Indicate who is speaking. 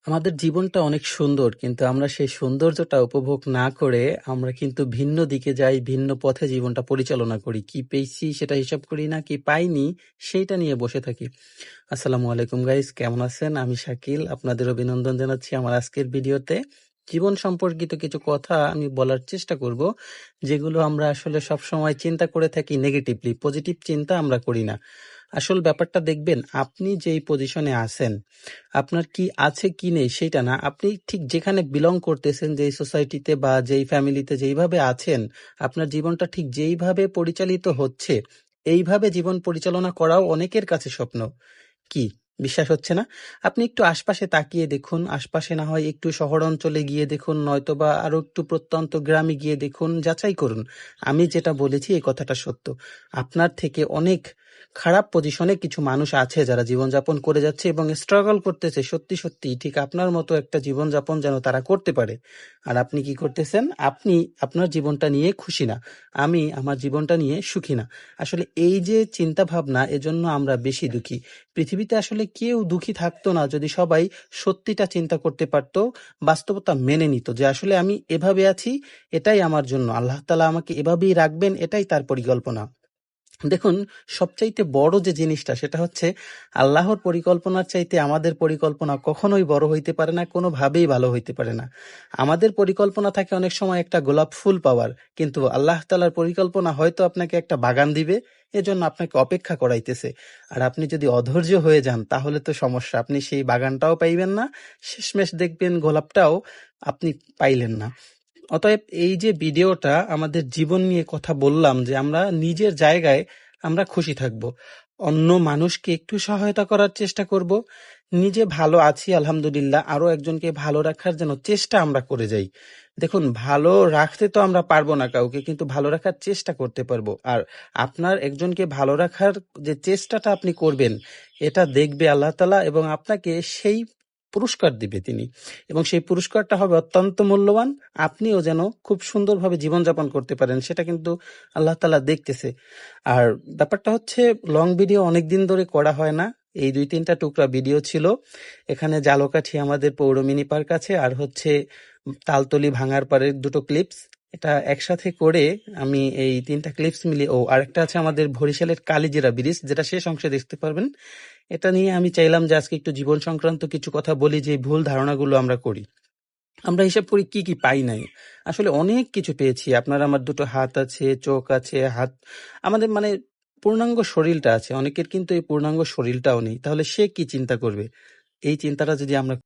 Speaker 1: আমাদের জীবনটা অনেক সুন্দর, কিন্তু আমরা সেই সৌন্দর্যটা উপভোগ না করে আমরা কিন্তু ভিন্ন দিকে যাই, ভিন্ন পথে জীবনটা পরিচালনা করি। কি পেয়েছি সেটা হিসাব করি না, কি পাইনি সেইটা নিয়ে বসে থাকি। আসসালামু আলাইকুম গাইস, কেমন আছেন? আমি শাকিল, আপনাদের অভিনন্দন জানাচ্ছি আমার আজকের ভিডিওতে। জীবন সম্পর্কিত কিছু কথা আমি বলার চেষ্টা করব, যেগুলো আমরা আসলে সবসময় চিন্তা করে থাকি নেগেটিভলি, পজিটিভ চিন্তা আমরা করি না। আসল ব্যাপারটা দেখবেন, আপনি যেই পজিশনে আছেন, আপনার কি আছে কি নেই সেইটা না, আপনি ঠিক যেখানে বিলং করতেছেন, যেই সোসাইটিতে বা যেই ফ্যামিলিতে যেইভাবে আছেন, আপনার জীবনটা ঠিক যেইভাবে পরিচালিত হচ্ছে, এইভাবে জীবন পরিচালনা করাও অনেকের কাছে স্বপ্ন। কি বিশ্বাস হচ্ছে না? আপনি একটু আশপাশে তাকিয়ে দেখুন, আশপাশে না হয় একটু শহর অঞ্চলে গিয়ে দেখুন, নয়তোবা আরো একটু প্রত্যন্ত গ্রামে গিয়ে দেখুন, যাচাই করুন। আমি যেটা বলেছি এই কথাটা সত্য। আপনার থেকে অনেক খারাপ পজিশনে কিছু মানুষ আছে যারা জীবনযাপন করে যাচ্ছে এবং স্ট্রাগল করতেছে সত্যি সত্যি ঠিক আপনার মতো একটা জীবনযাপন যেন তারা করতে পারে। আর আপনি কি করতেছেন? আপনি আপনার জীবনটা নিয়ে খুশি না, আমি আমার জীবনটা নিয়ে সুখী না। আসলে এই যে চিন্তা ভাবনা, এজন্য আমরা বেশি দুঃখী। পৃথিবীতে আসলে কেউ দুঃখী থাকতো না যদি সবাই সত্যিটা চিন্তা করতে পারতো, বাস্তবতা মেনে নিত যে আসলে আমি এভাবে আছি, এটাই আমার জন্য, আল্লাহ তাআলা আমাকে এভাবেই রাখবেন, এটাই তার পরিকল্পনা। দেখুন, সবচাইতে বড় যে জিনিসটা সেটা হচ্ছে আল্লাহর পরিকল্পনার চাইতে আমাদের পরিকল্পনা কখনোই বড় হইতে পারে না, কোনোভাবেই ভালো হইতে পারে না। আমাদের পরিকল্পনা থাকে অনেক সময় একটা গোলাপ ফুল পাওয়ার, কিন্তু আল্লাহ তাআলার পরিকল্পনা হয়তো আপনাকে একটা বাগান দিবে, এজন্য আপনাকে অপেক্ষা করাইতেছে। আর আপনি যদি অধৈর্য হয়ে যান তাহলে তো সমস্যা, আপনি সেই বাগানটাও পাইবেন না, শেষমেশ দেখবেন গোলাপটাও আপনি পাইলেন না। অতএব এই যে ভিডিওটা আমাদের জীবন নিয়ে কথা বললাম, যে আমরা নিজের জায়গায় আমরা খুশি থাকব, অন্য মানুষকে একটু সহায়তা করার চেষ্টা করব, নিজে ভালো আছি আলহামদুলিল্লাহ, আরো একজনকে ভালো রাখার যেন চেষ্টা আমরা করে যাই। দেখুন, ভালো রাখতে তো আমরা পারবো না কাউকে, কিন্তু ভালো রাখার চেষ্টা করতে পারবো। আর আপনার একজনকে ভালো রাখার যে চেষ্টাটা আপনি করবেন, এটা দেখবে আল্লাহ তাআলা এবং আপনাকে সেই পুরস্কার দিবে তিনি, এবং সেই পুরস্কারটা হবে অত্যন্ত মূল্যবান। আপনিও যেন খুব সুন্দরভাবে জীবনযাপন করতে পারেন, সেটা কিন্তু আল্লাহ তাআলা দেখতেছে। আর ব্যাপারটা হচ্ছে, লং ভিডিও অনেকদিন ধরে করা হয় না, এই 2-3টা টুকরা ভিডিও ছিল। এখানে জালকাঠি আমাদের পৌর মিনি পার্ক আছে, আর হচ্ছে তালতলি ভাঙার পাড়ের 2টো ক্লিপস। এটা একসাথে করে আমি এই 3টা ক্লিপস মিলিয়ে, ও আরেকটা আছে আমাদের বরিশালের কালিজিরা ব্রিজ, যেটা শেষ অংশে দেখতে পারবেন। এটা নিয়ে আমি চাইলাম যে আজকে একটু জীবন সংক্রান্ত কিছু কথা বলি, যে ভুল ধারণাগুলো আমরা করি। আমরা হিসাব করি কি কি পাই নাই, আসলে অনেক কিছু পেয়েছি। আপনার আমার 2টো হাত আছে, চোখ আছে, হাত, আমাদের মানে পূর্ণাঙ্গ শরীরটা আছে। অনেকের কিন্তু এই পূর্ণাঙ্গ শরীরটাও নেই, তাহলে সে কি চিন্তা করবে? এই চিন্তাটা যদি আমরা